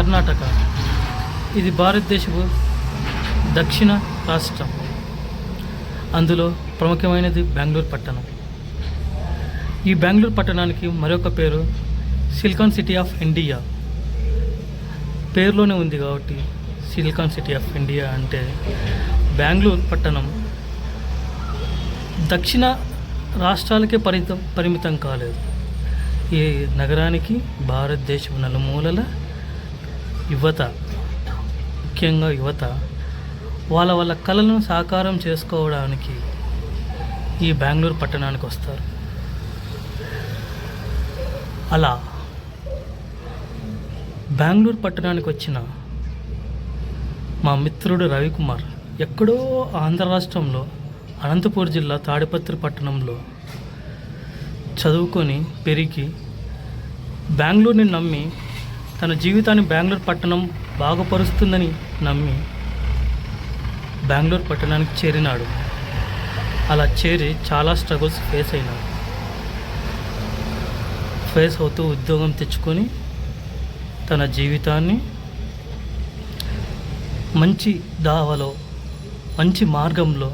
కర్ణాటక. ఇది భారతదేశపు దక్షిణ రాష్ట్రం. అందులో ప్రముఖమైనది బెంగళూరు పట్టణం. ఈ బెంగళూరు పట్టణానికి మరొక పేరు సిలికాన్ సిటీ ఆఫ్ ఇండియా. పేరులోనే ఉంది కాబట్టి సిలికాన్ సిటీ ఆఫ్ ఇండియా అంటే బెంగళూరు పట్టణం దక్షిణ రాష్ట్రాలకే పరిమితం కాలేదు. ఈ నగరానికి భారతదేశం నలుమూలల యువత, ముఖ్యంగా యువత వాళ్ళ కళలను సాకారం చేసుకోవడానికి ఈ బెంగళూరు పట్టణానికి వస్తారు. అలా బెంగళూరు పట్టణానికి వచ్చిన మా మిత్రుడు రవికుమార్ ఎక్కడో ఆంధ్ర రాష్ట్రంలో అనంతపూర్ జిల్లా తాడిపత్రి పట్టణంలో చదువుకొని పెరిగి బెంగళూరుని నమ్మి తన జీవితాన్ని బెంగళూరు పట్టణం బాగుపరుస్తుందని నమ్మి బెంగళూరు పట్టణానికి చేరినాడు. అలా చేరి చాలా స్ట్రగుల్స్ ఫేస్ అవుతూ ఉద్యోగం తెచ్చుకొని తన జీవితాన్ని మంచి దావలో, మంచి మార్గంలో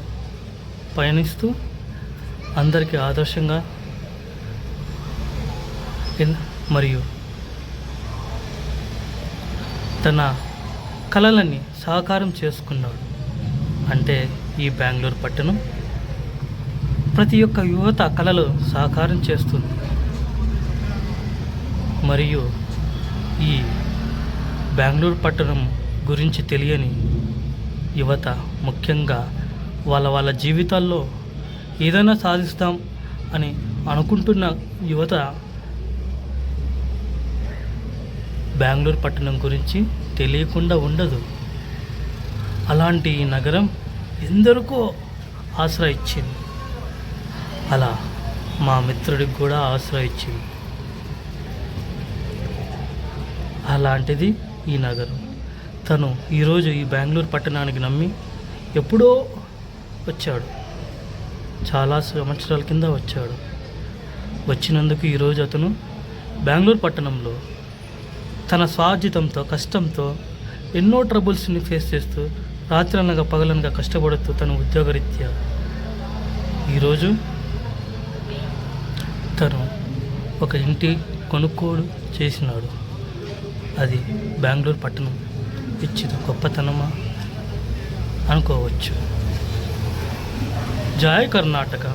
పయనిస్తూ అందరికీ ఆదర్శంగా మరియు తన కళలని సాకారం చేసుకున్నాడు. అంటే ఈ బెంగళూరు పట్టణం ప్రతి ఒక్క యువత కళలు సాకారం చేస్తుంది. మరియు ఈ బెంగళూరు పట్టణం గురించి తెలియని యువత, ముఖ్యంగా వాళ్ళ జీవితాల్లో ఏదైనా సాధిస్తాం అని అనుకుంటున్న యువత బెంగళూరు పట్టణం గురించి తెలియకుండా ఉండదు. అలాంటి ఈ నగరం ఎందరికో ఆసరా ఇచ్చింది. అలా మా మిత్రుడికి కూడా ఆసరా ఇచ్చింది. అలాంటిది ఈ నగరం. తను ఈరోజు ఈ బెంగళూరు పట్టణానికి నమ్మి ఎప్పుడో వచ్చాడు, చాలా సంవత్సరాల కింద వచ్చాడు. వచ్చినందుకు ఈరోజు అతను బెంగళూరు పట్టణంలో తన స్వార్జితంతో, కష్టంతో ఎన్నో ట్రబుల్స్ని ఫేస్ చేస్తూ రాత్రనగా పగలనగా కష్టపడుతూ తన ఉద్యోగరీత్యా ఈరోజు తను ఒక ఇంటి కొనుగోలు చేసినాడు. అది బెంగళూరు పట్టణం ఇచ్చిన గొప్పతనమా అనుకోవచ్చు. జై కర్ణాటక.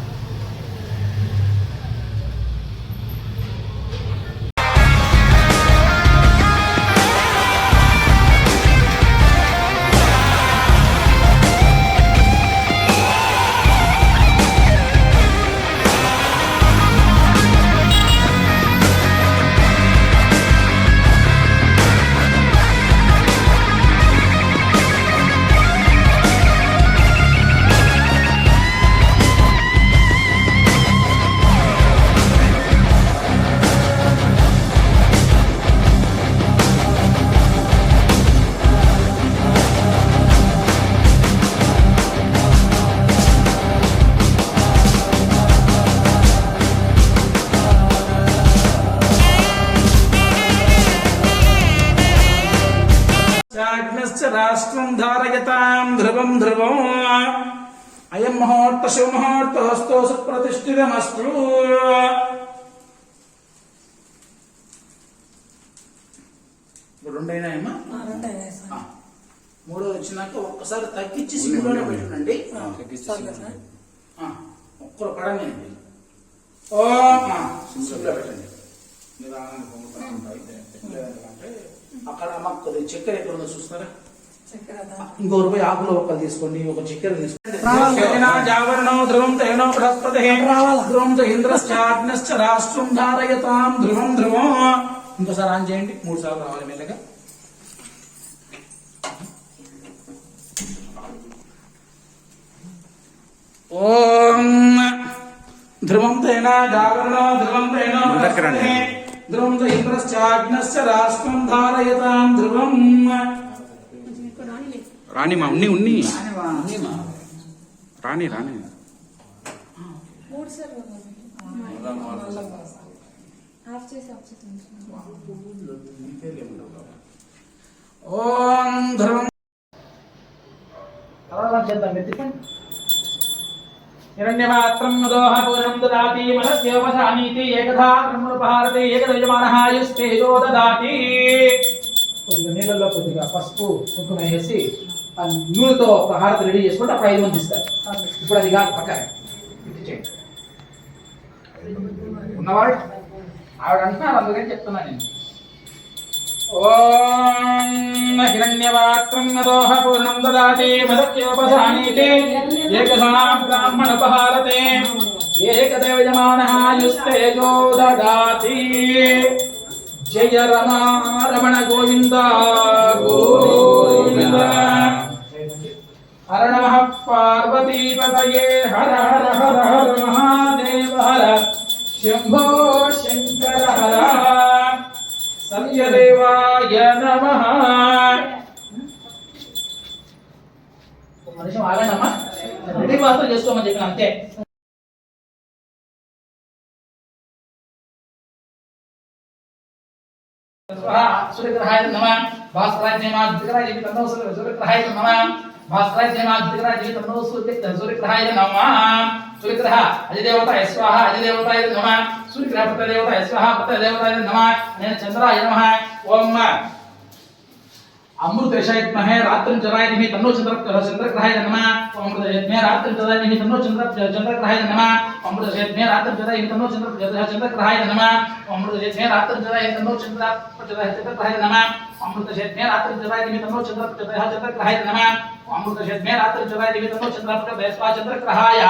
రాష్ట్రం ధారయతాం ధ్రువం ధ్రువం అయం ముహూర్త శుభముహూర్తోస్తు సుప్రతిష్ఠితమస్తు. ఇప్పుడు రెండైనాయమ్మా, మూడో వచ్చినాక ఒక్కసారి తగ్గించి సింగులోనే పెట్టండి. ఒక్కరు పడండి, సింగులో పెట్టండి. నిదానాన్ని పొంగుతూ ఉంటాయి. అక్కడ మాకు కొద్దిగా చక్కెర ఎక్కడ ఉందో చూస్తారా? ఇంకో రూపాయి ఆకులో ఒక్కలు తీసుకోండి, ఒక చక్కెర తీసుకోండి. ధ్రువం తేనో బృహస్పతి ధ్రువం ఇంద్రశ్చాగ్నశ్చ రాష్ట్రం ధారయతాం ధ్రువం ధ్రువం. ఇంకోసారి ఆన్ చేయండి, 3 సార్లు రావాలి మెల్లగా. ఓం ధ్రువం తేనా జాగరణో ధ్రువం తేనో ధ్రువం ఇంద్రశ్చాగ్నశ్చ రాష్ట్రం ధారయతాం ధ్రువం. రాణి మా ఉన్ని రాణి ఓం ధ్రువం తర్వాత చేద్దాం ఎత్తుకోండి. హిరణ్యమాత్రం మదోహ పూర్ణం దదాతి మనస్యోపసానీతి ఏకధా బ్రహ్మణుపహారతే ఏకదయమానః యుస్తేజో దదాతి. కొద్దిగా నీళ్ళల్లో కొద్దిగా పసుపు కుంకుమ వేసి ఆ నూనెతో ఒక హారతి రెడీ చేసుకుంటే అప్పుడు 5 మంది ఇస్తారు. ఇప్పుడు అది కాదు పక్కన ఉన్నవాడు ఆవిడ అంటున్నారు, అందుకని చెప్తున్నాను నేను. ఓం హిరణ్యవాత్రం మదోహ పూర్ణం దదాతి మదక్యోపసానీతి ఏకధా బ్రాహ్మణోపహారతే ఏకదేవయమానః యుస్తేజో దదాతి. జయ రమా రమణ గోవింద గోవింద. హర నమః పార్వతీపతయే హర హర హర హర మహాదేవ హర శంభో శంకర హర సత్యదేవాయ నమః. మనిషి ఆగండమ్మా, రెడీ మాత్రం చేసుకోమని చెప్పిన అంతే. సూర్యగ్రహాయ నమః. భాస్కరాయ నమః. దిగరాయ జీవితంలో సూర్యగ్రహాయ నమః. భాస్కరాయ నమః. దిగరాయ జీవితంలో సూర్యగ్రహాయ నమః. సూర్యగ్రహ అధిదేవతాయ స్వాహ. అధిదేవతాయ నమః. సూర్యగ్రహ పతదేవతాయ స్వాహ. పతదేవతాయ నమః. నేను చంద్రాయ నమః. ఓం అమృతేషాయత్మహే రాత్రిం చరాయనిమి తన్నో చంద్రగ్రహాయ నమః. అమృతేషాయత్మే రాత్రిం చరాయనిమి తన్నో చంద్రగ్రహాయ నమః. అమృతేషాయత్మే రాత్రిం చరాయనిమి తన్నో చంద్రగ్రహాయ నమః. అమృతేషాయత్మే రాత్రిం చరాయనిమి తన్నో చంద్రగ్రహాయ నమః. అమృతేషాయత్మే రాత్రిం చరాయనిమి తన్నో చంద్రగ్రహాయ నమః. అమృతేషాయత్మే రాత్రిం చరాయనిమి తన్నో చంద్రగ్రహాయ.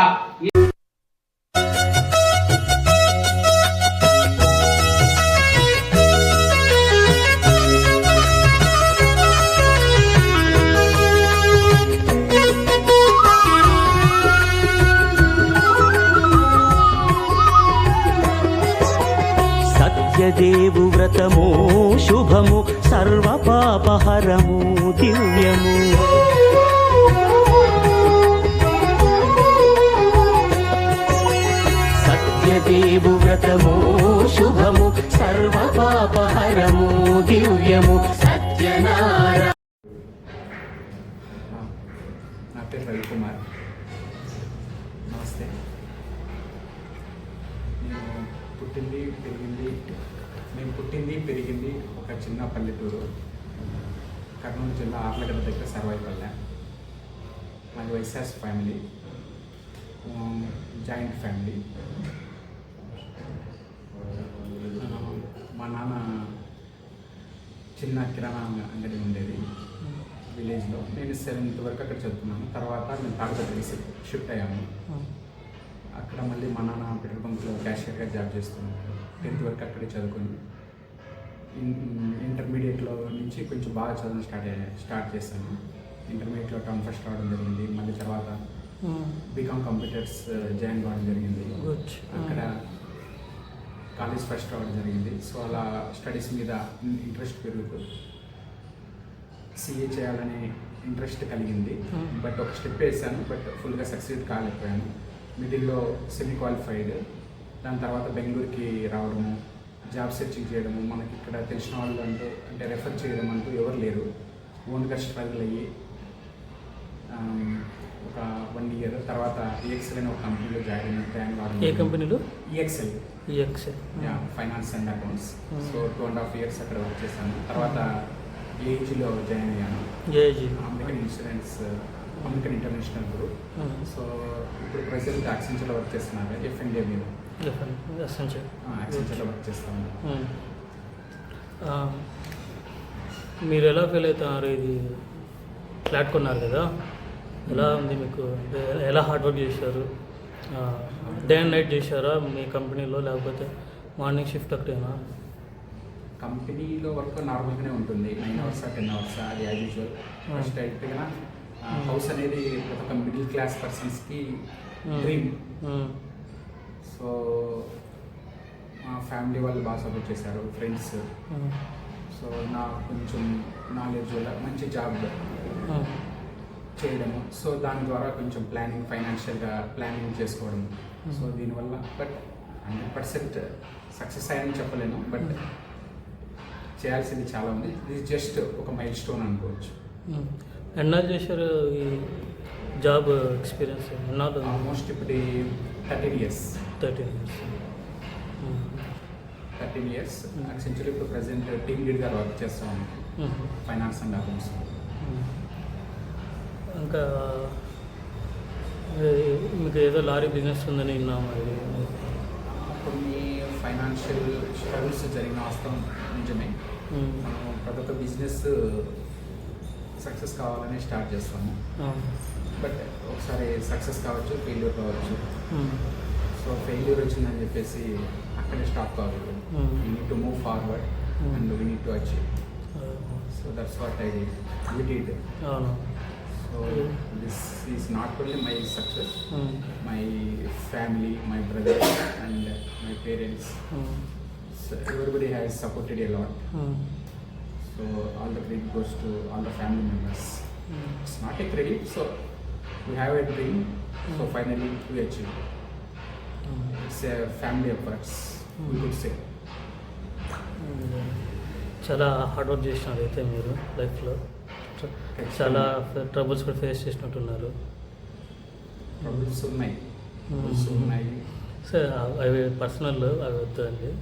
సత్యదేవు వ్రతము శుభము సర్వపాపహరము దివ్యము. సత్యదేవు వ్రతము శుభము సర్వపాపహరము దివ్యము. సత్యనారాయణ. నా పేరు రవికుమార్. నమస్తే. నేను పుట్టింది పెరిగింది ఒక చిన్న పల్లెటూరు, కర్నూలు జిల్లా ఆర్లగడ్డ దగ్గర సర్వైపల్లె. మాది వైశాస్ ఫ్యామిలీ, జాయింట్ ఫ్యామిలీ. మా నాన్న చిన్న కిరాణా అంగడి ఉండేది విలేజ్లో. నేను 7th వరకు అక్కడ చదువుకున్నాను. తర్వాత నేను తాడపత్రికి షిఫ్ట్ అయ్యాను. అక్కడ మళ్ళీ మా నాన్న పెట్రోల్ బంక్లో క్యాషియర్గా జాబ్ చేస్తున్నాను. 10th వరకు అక్కడే చదువుకుని ఇంటర్మీడియట్లో నుంచి కొంచెం బాగా చదవడం స్టార్ట్ చేశాను. ఇంటర్మీడియట్లో టర్మ్ ఫస్ట్ రావడం జరిగింది. మళ్ళీ తర్వాత బీకామ్ కంప్యూటర్స్ జాయిన్ కావడం జరిగింది. అక్కడ కాలేజ్ ఫస్ట్ రావడం జరిగింది. సో అలా స్టడీస్ మీద ఇంట్రెస్ట్ పెరుగుతూ సిఏ చేయాలనే ఇంట్రెస్ట్ కలిగింది. బట్ ఒక స్టెప్ వేసాను, బట్ ఫుల్గా సక్సీడ్ కాలేకపోయాను. మిడిల్లో సెమీ క్వాలిఫైడ్. దాని తర్వాత బెంగళూరుకి రావడము, జాబ్ సెర్చింగ్ చేయడము. మనకి ఇక్కడ తెలిసిన వాళ్ళు అంటే రెఫర్ చేయడం అంటూ ఎవరు లేరు. ఓన్గా స్ట్రగుల్ అయ్యి ఒక 1 year తర్వాత ఈఎక్సెల్ అనే ఒక కంపెనీలో జాయిన్ కావడం. ఏ కంపెనీలో? EXL. Finance and accounts. So 2.5 years అక్కడ వర్క్ చేశాను. తర్వాత ఏఈజీలో జాయిన్ అయ్యాను. American insurance, American international group. So ఇప్పుడు ప్రెసెంట్ యాక్సెంచర్లో వర్క్ చేస్తున్నాను. ఎఫ్ఎండిఏ మీద యాక్సెంచర్లో వర్క్ చేస్తాను. మీరు ఎలా ఫీల్ అవుతున్నారు? ఇది ఫ్లాట్ కొన్నారు కదా, ఎలా ఉంది మీకు? అంటే ఎలా హార్డ్ వర్క్ చేశారు? డే అండ్ నైట్ చేశారా మీ కంపెనీలో, లేకపోతే మార్నింగ్ షిఫ్ట్ ఒకటేనా? కంపెనీలో వర్క్ నార్మల్గానే ఉంటుంది. 9 hours 10 hours అది యాజ్ యూజువల్. ఫస్ట్ అయితే హౌస్ అనేది ఒక మిడిల్ క్లాస్ పర్సన్స్కి డ్రీమ్. సో మా ఫ్యామిలీ వాళ్ళు బాగా సపోర్ట్ చేశారు, ఫ్రెండ్స్. సో నాకు కొంచెం నాలెడ్జ్ వల్ల మంచి జాబ్ చేయడము. సో దాని ద్వారా కొంచెం ఫైనాన్షియల్గా ప్లానింగ్ చేసుకోవడం. సో దీనివల్ల బట్ 100% సక్సెస్ అయ్యని చెప్పలేను, బట్ చేయాల్సింది చాలా ఉంది. ఇది జస్ట్ ఒక మైల్ స్టోన్ అనుకోవచ్చు. ఎన్నాళ్ళు చేశారు ఈ జాబ్ ఎక్స్పీరియన్స్? ఎన్నాళ్ళు? ఆల్మోస్ట్ ఇప్పుడు 13 years. 13 years. 13 years. యాక్చువల్లీ ఇప్పుడు ప్రజెంట్ టీమ్ లీడ్గా వర్క్ చేస్తాను, ఫైనాన్స్ అండ్ అకౌంట్స్. ఇంకా మీకు ఏదో లారీ బిజినెస్ ఉందని విన్నాము. అది కొన్ని ఫైనాన్షియల్ స్ట్రగుల్స్ జరిగిన వాస్తవం నిజమే. ప్రతి ఒక్క బిజినెస్ సక్సెస్ కావాలని స్టార్ట్ చేస్తాము. బట్ ఒకసారి సక్సెస్ కావచ్చు, ఫెయిల్యూర్ కావచ్చు. సో ఫెయిల్యూర్ వచ్చిందని చెప్పేసి అక్కడే స్టాప్ కావాలి. We need to move forward and we need to achieve. So that's what I did. అవును. So this is not only my success, my family, my brother and my parents. So everybody has supported a lot. So all the credit goes to all the family members. It's not a credit, so we have a dream, so finally we achieve. It's a family efforts, we could say. చాలా hard work చేసినారు అయితే మీరు లైఫ్లో. చాలా troubles కూడా face చేసినట్టున్నారు. Troubles ఉన్నాయి. Sir అవి పర్సనల్, అవి వద్దండి.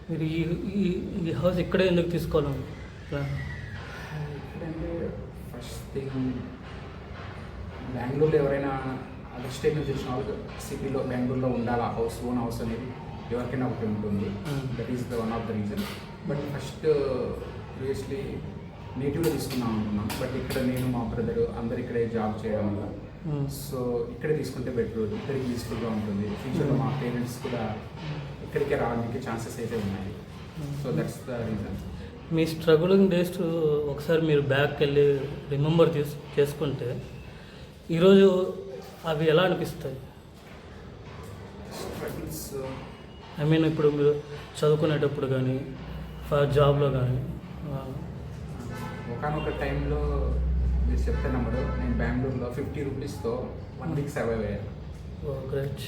మీరు ఈ హౌస్ ఇక్కడే ఎందుకు తీసుకోవాలి? ఎప్పుడంటే ఫస్ట్ థింగ్, బెంగళూరులో ఎవరైనా అదర్ స్టేట్ నుంచి వచ్చిన వాళ్ళు సిటీలో బెంగళూరులో ఉండాలి. ఆ హౌస్, ఓన్ హౌస్ అనేది ఎవరికైనా ఒకటి ఉంటుంది. That is the one of the reason. But first previously నేటివ్లో తీసుకుందాం అనుకున్నాం. బట్ ఇక్కడ నేను, మా బ్రదర్ అందరు ఇక్కడే జాబ్ చేయడం వల్ల సో ఇక్కడే తీసుకుంటే బెటర్, ఇక్కడికి యూస్ఫుల్గా ఉంటుంది. ఫ్యూచర్లో మా పేరెంట్స్ కూడా ఇక్కడికే రావడానికి ఛాన్సెస్ అయితే ఉన్నాయి. So that's the reason. Me struggling days ఒకసారి మీరు బ్యాక్ వెళ్ళి రిమెంబర్ చేసుకుంటే ఈరోజు అవి ఎలా అనిపిస్తాయి? స్ట్రగుల్స్ ఐ మీన్ ఇప్పుడు మీరు చదువుకునేటప్పుడు కానీ, జాబ్లో కానీ. ఒకనొక టైంలో మీరు చెప్తే నమ్మరు, నేను బెంగళూరులో 50 రూపీస్తో 1 వీక్ సర్వైవ్ అయ్యాను. గ్రేట్.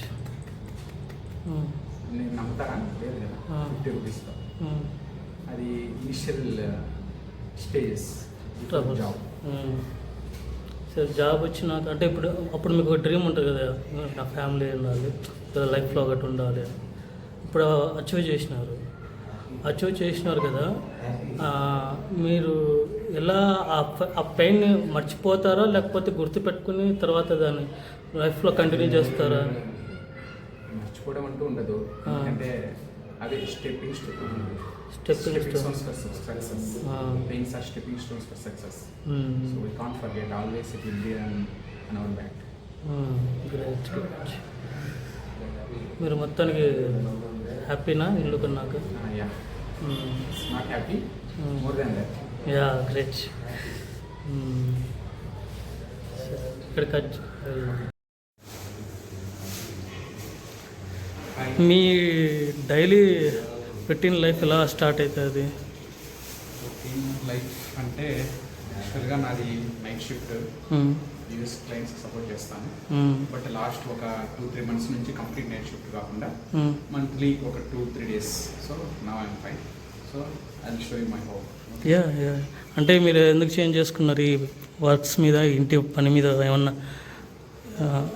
నేను నమ్ముతారా? లేదు కదా. 50 రూపీస్తో. అది ఇనిషియల్ స్టేజెస్ జాబ్. సరే, జాబ్ వచ్చినాక అంటే అప్పుడు మీకు ఒక డ్రీమ్ ఉంటుంది కదా, నా ఫ్యామిలీ ఉండాలి, లైఫ్లో ఒకటి ఉండాలి. ఇప్పుడు అచీవ్ చేసినారు కదా. మీరు ఎలా ఆ పెయిన్ని మర్చిపోతారా, లేకపోతే గుర్తుపెట్టుకుని తర్వాత దాన్ని లైఫ్లో కంటిన్యూ చేస్తారా? మర్చిపోవడం అంటూ ఉండదు, ఎందుకంటే అవి stepping stones for success. Pains are stepping stones for success. So we can't forget, always it will be on our back. Great. మీరు మొత్తానికి హ్యాపీనా ఇల్లు కొన్నాక? Not happy, more than that. Yeah, great. ఇక్కడ మీ డైలీ రొటీన్ లైఫ్ ఎలా start అవుతుంది? Routine life అంటే యాక్చువల్గా నాది నైట్ షిఫ్ట్, యూఎస్ క్లయింట్స్కి సపోర్ట్ చేస్తాను. బట్ లాస్ట్ ఒక 2-3 months నుంచి కంప్లీట్ నైట్ షిఫ్ట్ కాకుండా మంత్లీ ఒక 2-3 days. So now I'm fine. So I will show you my home. Yeah. అంటే మీరు ఎందుకు చేంజ్ చేసుకున్నారు ఈ వర్క్స్ మీద, ఇంటి పని మీద ఏమన్నా?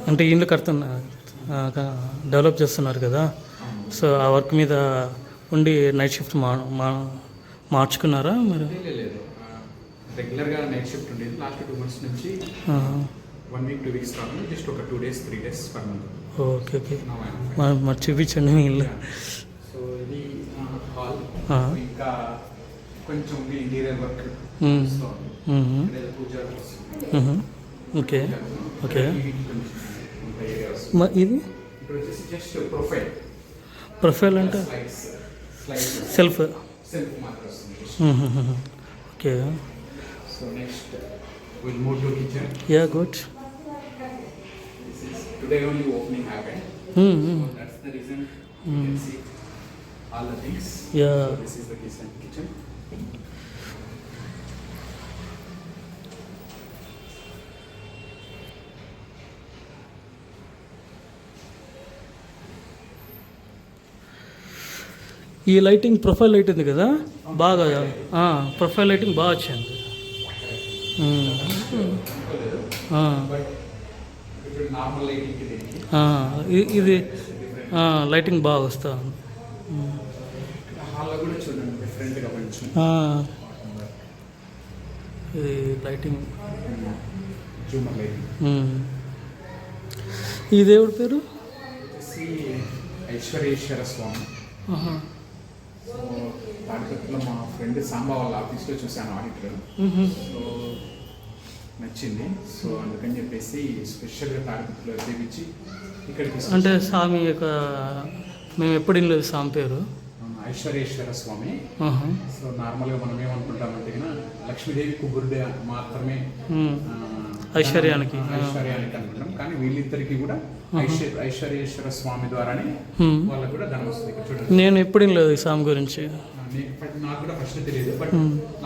అంటే ఇల్లు డెవలప్ చేస్తున్నారు కదా, సో ఆ వర్క్ మీద ఉండి నైట్ షిఫ్ట్ మార్చుకున్నారా మీరు? లేదు, రెగ్యులర్గా నైట్ షిఫ్ట్ ఉండేది. లాస్ట్ 2 months నుంచి 1 week 2 weeks కాకుండా జస్ట్ ఒక 2 days 3 days per month. Okay. మరి చూపించండి మీ ఇల్లు. సో ఇది హాల్, ఇంకా కొంచెం ఇంటీరియర్ వర్క్. ఓకే. ఇది ఇప్పుడు వచ్చేసి జస్ట్ ప్రొఫైల్ అంటే సెల్ఫ్ మాత్రం వస్తుంది. Okay. So next will move to kitchen. Yeah, good. This is today only opening happened. So that's the reason you can see all the things. Yeah. So this is the kitchen. ఈ lighting profile light ఉంది కదా బాగా profile lighting బాగా వచ్చింది. Normal lighting ఇది lighting బాగా వస్తా. హాల్లో కూడా చూడండి డిఫరెంట్గా కొంచెం ఇది లైటింగ్. జూమర్ లైటింగ్. ఈ దేవుడి పేరు వచ్చేసి ఐశ్వర్యేశ్వర స్వామి. సో తాడిపత్రిలో మా ఫ్రెండ్ సాంబా వాళ్ళ ఆఫీస్లో చూశాను ఆడిటర్. సో నచ్చింది. సో అందుకని చెప్పేసి స్పెషల్గా తాడిపత్రిలో చేపించి ఇక్కడికి అంటే స్వామి యొక్క మేము ఎప్పుడు వినలేదు స్వామి పేరు. ఐశ్వర్యేశ్వర స్వామి. సో నార్మల్గా మనం ఏమనుకుంటామంటే లక్ష్మీదేవి కుబురుడే మాత్రమే ఐశ్వర్యానికి అనుకుంటాం, కానీ వీళ్ళిద్దరికి కూడా ఐశ్వర్యేశ్వర స్వామి ద్వారానే వాళ్ళకు కూడా ధనం వస్తుంది. ఇక్కడ చూడండి, నేను ఎప్పుడు వినలేదు ఈ స్వామి గురించి. నాకు కూడా ఫస్ట్ తెలియదు, బట్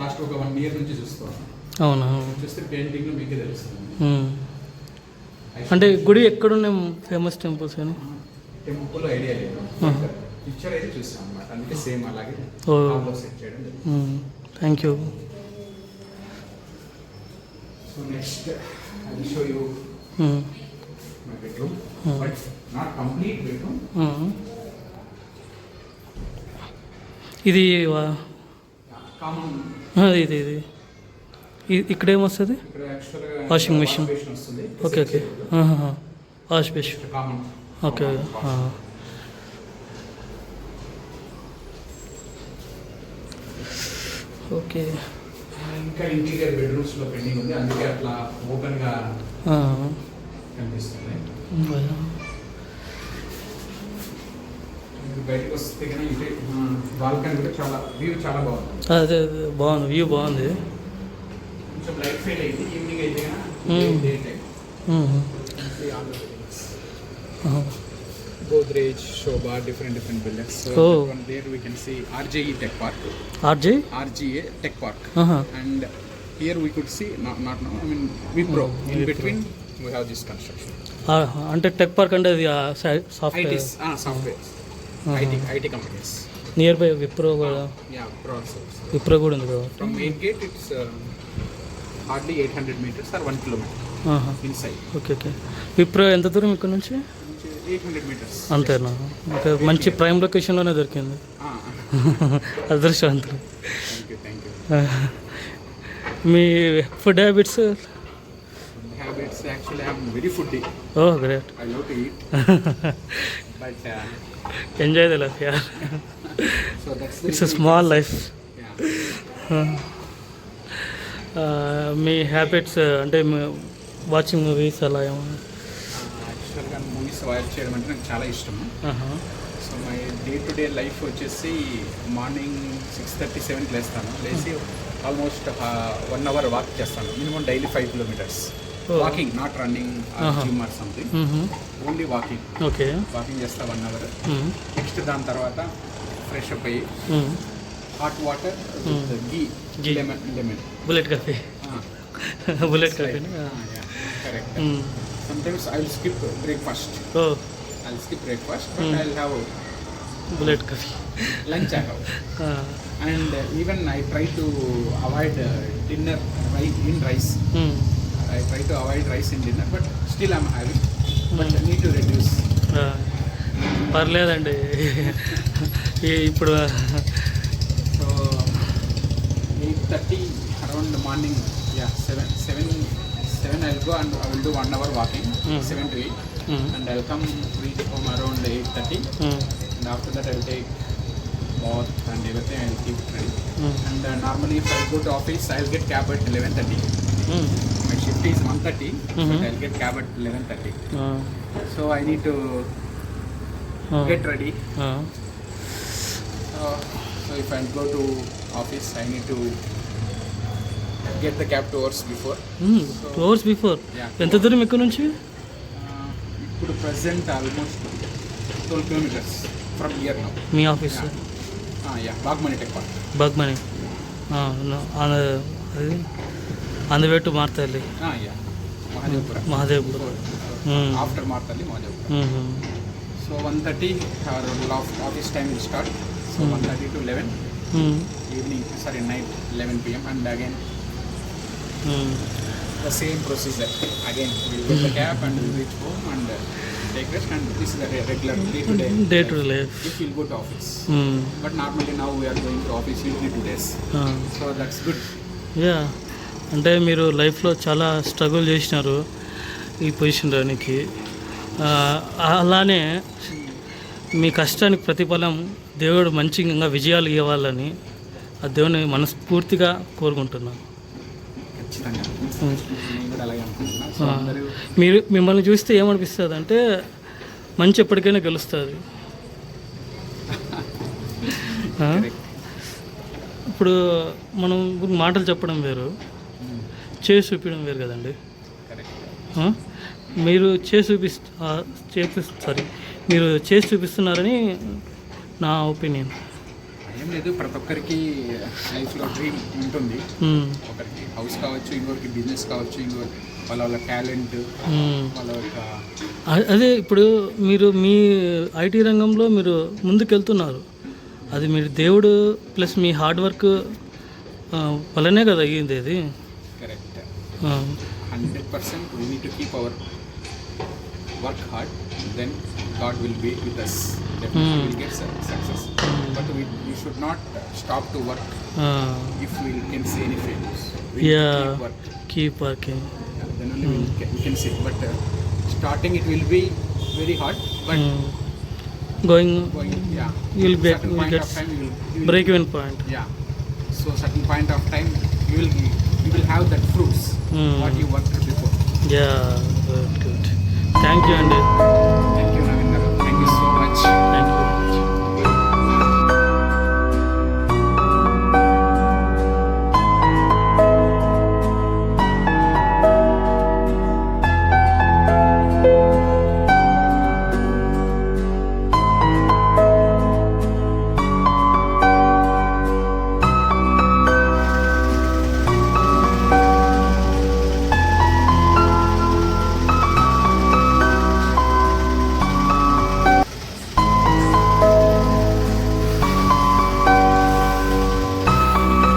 లాస్ట్ ఒక 1 year నుంచి చూస్తాను. అవునా? చూస్తే పెయింటింగ్ మీకే తెలుస్తుంది. అంటే గుడి ఎక్కడున్న ఫేమస్ టెంపుల్స్ అని టెంపుల్ ఐడియా లేదు, పిక్చర్ అయితే చూసాం అన్నమాట. అందుకే సేమ్ అలాగే సెట్ చేయడం. Thank you. So next I will show you my bedroom, but not complete bedroom. ఇది కామన్. ఇది ఇక్కడ ఏమొస్తుంది? Washing machine. Okay okay. Wash basin. Okay. Okay. ఇంకా ఇంటీరియర్ బెడ్రూమ్స్ లో పెండింగ్ ఉంది, అందుకే అట్లా ఓపెన్ గా కనిపిస్తుంది. బయటకు వస్తే కానీ ఇదే బాల్కనీ కూడా చాలా వ్యూ చాలా బాగుంది. అదే బాగుంది, వ్యూ బాగుంది. కొంచెం లైట్ ఫెయిల్ అయింది, ఈవినింగ్ అయితే Godrej, Shobha, different buildings. So one there we can see RJE Tech Park. RGA Tech Park. And here we could see not now, I mean Wipro. In between we have this construction. అంటే tech park అంటే అది software. Software. IT companies. Near by Wipro కూడా. Yeah, Wipro also. Wipro కూడా ఉంది కదా. From main gate it's hardly 800 meters or 1 kilometer inside. Okay okay. Wipro ఎంత దూరం ఇక్కడ నుంచి? 800 meters. అంతేనా? ఓకే. మంచి ప్రైమ్ లొకేషన్లోనే దొరికింది. అదృష్టవంతులు. Thank you. Me food habits? Actually I'm very foodie. Oh, great. I love to eat. But enjoy the life, yeah. So that's It's a small life. Yeah. Me habits అంటే watching movies అలా ఏమన్నా? యాక్చువల్గా movies watch చేయడం అంటే నాకు చాలా ఇష్టం. So my day life వచ్చేసి మార్నింగ్ 6:37 లేస్తాను. లేచి ఆల్మోస్ట్ 1 hour వాక్ చేస్తాను, minimum daily 5 kilometers. Walking, not running gym or something, only walking. Okay. Walking చేస్తా 1 hour. నెక్స్ట్ దాని తర్వాత ఫ్రెష్ అప్ అయ్యి hot water ghee, lemon bullet coffee. Bullet coffee. Correct. Sometimes I will skip breakfast. I'll skip breakfast, but I'll have bullet coffee. Lunch I have. And even I try to avoid dinner in rice. I try to avoid rice in dinner, but still I'm having. But I need to reduce. పర్లేదండి ఇప్పుడు. So 8:30 around the morning. Yeah, 7 I'll go and I will do 1 hour walking, 7 to 8, and I'll come reach home around 8:30, and after that I'll take bath and everything. I'll keep ready. And normally if I go to office, I'll get cab at 11:30. My shift is 1:30, but I'll get cab at 11:30. So I need to get ready. So if I go to office, I need to get the cab 2 hours before. 2 hours before? ఎంత దూరం ఇక్కడ నుంచి? ఇప్పుడు present almost 12 kilometers from here now. మీ office? Bagmane tech park. Bagmane. అది on the way to Marathahalli. Mahadevapura. After Marathahalli Mahadevapura. So 1:30 our office time will start. So 1:30 to 11, evening, sorry, night 11 p.m. and again the same procedure. Again, we'll get the cab and we'll reach home and take rest, and this is the regular day-to-day life. if we'll go to office. But normally now we are going to office usually 2 days. So that's good. Yeah అంటే మీరు లైఫ్లో చాలా struggle చేసినారు ఈ position రానికి. అలానే మీ కష్టానికి ప్రతిఫలం దేవుడు మంచిగా విజయాలు ఇవ్వాలని ఆ దేవుని మనస్ఫూర్తిగా కోరుకుంటున్నాను. ఖచ్చితంగా నేను కూడా అలాగే అనుకుంటున్నాను. సో అందరూ మీరు మిమ్మల్ని చూస్తే ఏమనిపిస్తుంది అంటే మంచి ఎప్పటికైనా గెలుస్తుంది. ఇప్పుడు మనం మాటలు చెప్పడం వేరు, చేసి చూపించడం వేరు కదండి. కరెక్ట్. మీరు చేసి మీరు చేసి చూపిస్తున్నారని నా ఒపీనియన్. ఏం లేదు, ప్రతి ఒక్కరికి లైఫ్లో డ్రీమ్ ఉంటుంది. ఒకరికి హౌస్ కావచ్చు, ఇంకొకరికి బిజినెస్ కావచ్చు, ఇంకొకరికి వాళ్ళ టాలెంట్, వాళ్ళ యొక్క అదే ఇప్పుడు మీరు మీ ఐటీ రంగంలో మీరు ముందుకెళ్తున్నారు. అది మీరు దేవుడు ప్లస్ మీ హార్డ్ వర్క్ వల్లనే కదా అయ్యింది అది. Correct. 100% we need to keep our work hard, then God will be with us. Definitely we'll get success. But we should not stop to work if we can see any failures. Keep working. Then only we can see. But starting it will be very hard, but going yeah, you'll get of time you will break even point. Yeah, so certain point of time you will have that fruits what you worked before. Yeah, good. Thank you, Andy.